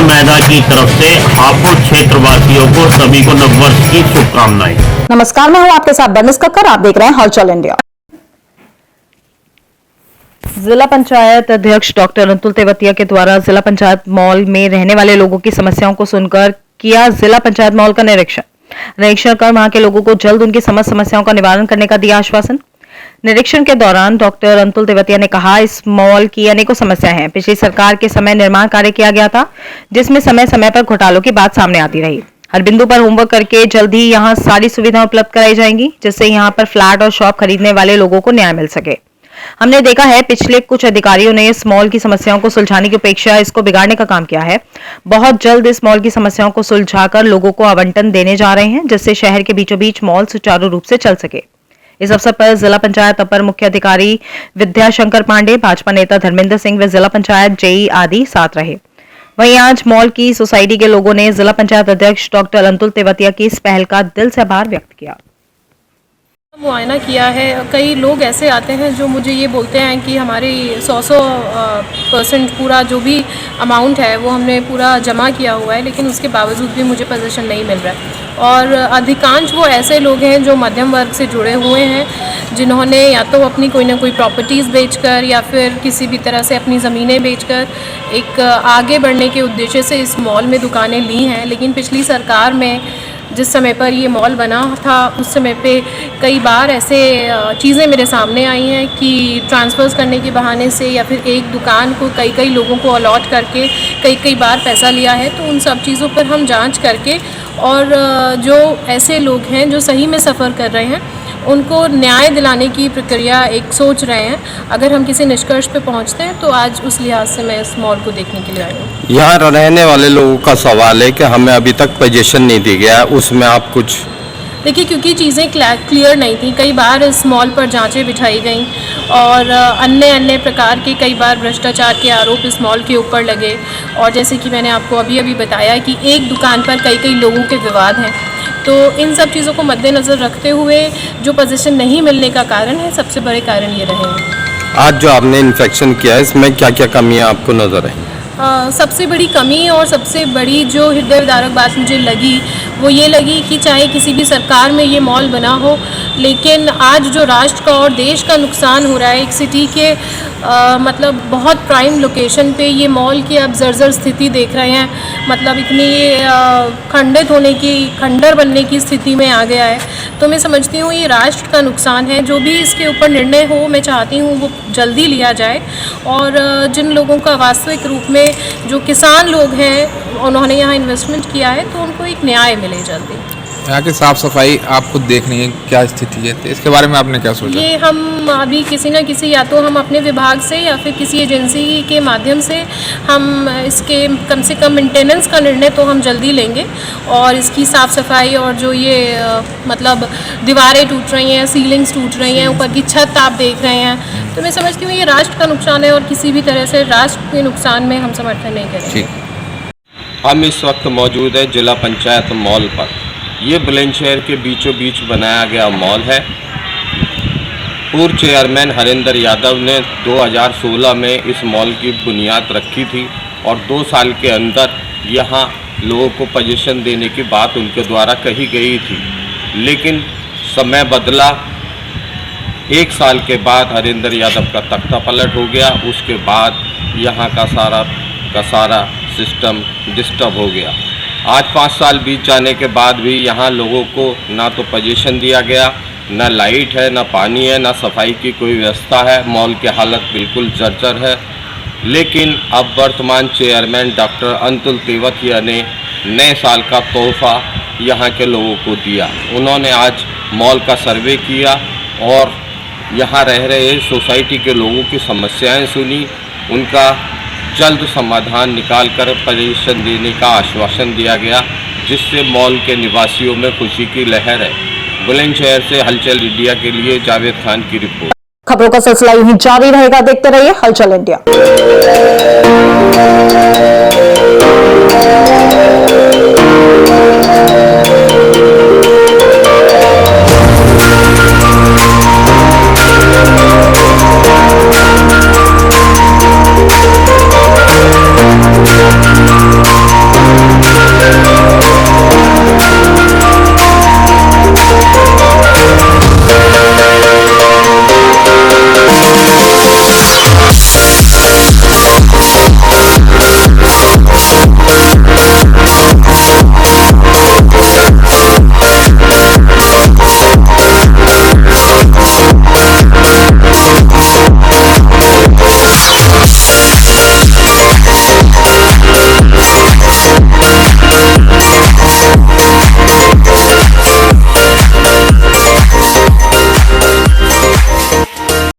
मैदा की तरफ से हापुड़ क्षेत्रवासियों को सभी को नववर्ष की शुभकामनाएं। नमस्कार, मैं हूं आपके साथ बर्निस कक्कर। आप देख रहे हैं हलचल इंडिया। जिला पंचायत अध्यक्ष डॉक्टर अतुल तेवतिया के द्वारा जिला पंचायत मॉल में रहने वाले लोगों की समस्याओं को सुनकर किया जिला पंचायत मॉल का निरीक्षण कर वहां के लोगों को जल्द उनकी समस्याओं का निवारण करने का दिया आश्वासन। निरीक्षण के दौरान डॉक्टर अतुल तेवतिया ने कहा, इस मॉल की अनेकों समस्याएं हैं। पिछली सरकार के समय निर्माण कार्य किया गया था, जिसमें समय समय पर घोटालों की बात सामने आती रही। हर बिंदु पर होमवर्क करके जल्द ही यहाँ सारी सुविधाएं उपलब्ध कराई जाएंगी, जिससे यहाँ पर फ्लैट और शॉप खरीदने वाले लोगों को न्याय मिल सके। हमने देखा है पिछले कुछ अधिकारियों ने इस मॉल की समस्याओं को सुलझाने की अपेक्षा इसको बिगाड़ने का काम किया है। बहुत जल्द इस मॉल की समस्याओं को सुलझाकर लोगों को आवंटन देने जा रहे हैं, जिससे शहर के बीचों बीच मॉल सुचारू रूप से चल सके। इस अवसर पर जिला पंचायत अपर मुख्य अधिकारी विद्याशंकर पांडे, भाजपा नेता धर्मेंद्र सिंह व जिला पंचायत जेई आदि साथ रहे। वहीं आज मॉल की सोसाइटी के लोगों ने जिला पंचायत अध्यक्ष डॉक्टर अतुल तेवतिया की इस पहल का दिल से आभार व्यक्त किया। मुआयना किया है। कई लोग ऐसे आते हैं जो मुझे ये बोलते हैं कि हमारी 100% पूरा जो भी अमाउंट है वो हमने पूरा जमा किया हुआ है, लेकिन उसके बावजूद भी मुझे पोजीशन नहीं मिल रहा है। और अधिकांश वो ऐसे लोग हैं जो मध्यम वर्ग से जुड़े हुए हैं, जिन्होंने या तो अपनी कोई ना कोई प्रॉपर्टीज़ बेचकर या फिर किसी भी तरह से अपनी ज़मीनें बेचकर एक आगे बढ़ने के उद्देश्य से इस मॉल में दुकानें ली हैं। लेकिन पिछली सरकार में जिस समय पर ये मॉल बना था, उस समय पे कई बार ऐसे चीज़ें मेरे सामने आई हैं कि ट्रांसफ़र्स करने के बहाने से या फिर एक दुकान को कई लोगों को अलॉट करके कई बार पैसा लिया है। तो उन सब चीज़ों पर हम जांच करके और जो ऐसे लोग हैं जो सही में सफ़र कर रहे हैं, उनको न्याय दिलाने की प्रक्रिया एक सोच रहे हैं। अगर हम किसी निष्कर्ष पे पहुंचते हैं तो आज उस लिहाज से मैं इस मॉल को देखने के लिए आई हूँ। यहाँ रहने वाले लोगों का सवाल है कि हमें अभी तक पोजीशन नहीं दी गया है, उसमें आप कुछ देखिए, क्योंकि चीज़ें क्लियर नहीं थी। कई बार इस मॉल पर जांचें बिठाई गई और अन्य प्रकार के कई बार भ्रष्टाचार के आरोप इस मॉल के ऊपर लगे। और जैसे कि मैंने आपको अभी बताया कि एक दुकान पर कई लोगों के विवाद हैं। तो इन सब चीज़ों को मद्देनज़र रखते हुए जो पोजीशन नहीं मिलने का कारण है, सबसे बड़े कारण ये रहे हैं। आज जो आपने इंस्पेक्शन किया है, इसमें क्या क्या कमियां आपको नज़र आई? सबसे बड़ी कमी और सबसे बड़ी जो हृदय विदारक बात मुझे लगी वो ये लगी कि चाहे किसी भी सरकार में ये मॉल बना हो, लेकिन आज जो राष्ट्र का और देश का नुकसान हो रहा है, एक सिटी के मतलब बहुत प्राइम लोकेशन पे ये मॉल की अब जर्जर स्थिति देख रहे हैं। मतलब इतनी खंडित होने की, खंडर बनने की स्थिति में आ गया है। तो मैं समझती हूँ ये राष्ट्र का नुकसान है। जो भी इसके ऊपर निर्णय हो, मैं चाहती हूँ वो जल्दी लिया जाए और जिन लोगों का वास्तविक रूप में जो किसान लोग हैं, उन्होंने यहाँ इन्वेस्टमेंट किया है, तो उनको एक न्याय मिले जल्दी। यहाँ की साफ़ सफाई आप खुद देख रही हैं क्या स्थिति है, तो इसके बारे में आपने क्या सोचा? ये हम अभी किसी न किसी, या तो हम अपने विभाग से या फिर किसी एजेंसी के माध्यम से हम इसके कम से कम मेंटेनेंस का निर्णय तो हम जल्दी लेंगे। और इसकी साफ़ सफाई और जो ये मतलब दीवारें टूट रही हैं, सीलिंग्स टूट रही हैं, ऊपर की छत आप देख रहे हैं, तो मैं समझती हूँ ये राष्ट्र का नुकसान है और किसी भी तरह से राष्ट्र के नुकसान में हम समर्थन नहीं करेंगे। हम इस वक्त मौजूद है जिला पंचायत मॉल पर। ये बुलंदशहर के बीचों बीच बनाया गया मॉल है। पूर्व चेयरमैन हरिंदर यादव ने 2016 में इस मॉल की बुनियाद रखी थी और 2 साल के अंदर यहाँ लोगों को पोजीशन देने की बात उनके द्वारा कही गई थी, लेकिन समय बदला। 1 साल के बाद हरिंदर यादव का तख्ता पलट हो गया। उसके बाद यहाँ का सारा सिस्टम डिस्टर्ब हो गया। आज 5 साल बीत जाने के बाद भी यहाँ लोगों को ना तो पोजीशन दिया गया, ना लाइट है, ना पानी है, ना सफाई की कोई व्यवस्था है। मॉल की हालत बिल्कुल जर्जर है। लेकिन अब वर्तमान चेयरमैन डॉक्टर अतुल तेवतिया ने नए साल का तोहफा यहाँ के लोगों को दिया। उन्होंने आज मॉल का सर्वे किया और यहाँ रह रहे सोसाइटी के लोगों की समस्याएं सुनी, उनका जल्द समाधान निकालकर पोजीशन देने का आश्वासन दिया गया, जिससे मॉल के निवासियों में खुशी की लहर है। बुलंदशहर से हलचल इंडिया के लिए जावेद खान की रिपोर्ट। खबरों का सिलसिला यूं ही जारी रहेगा, देखते रहिए हलचल इंडिया।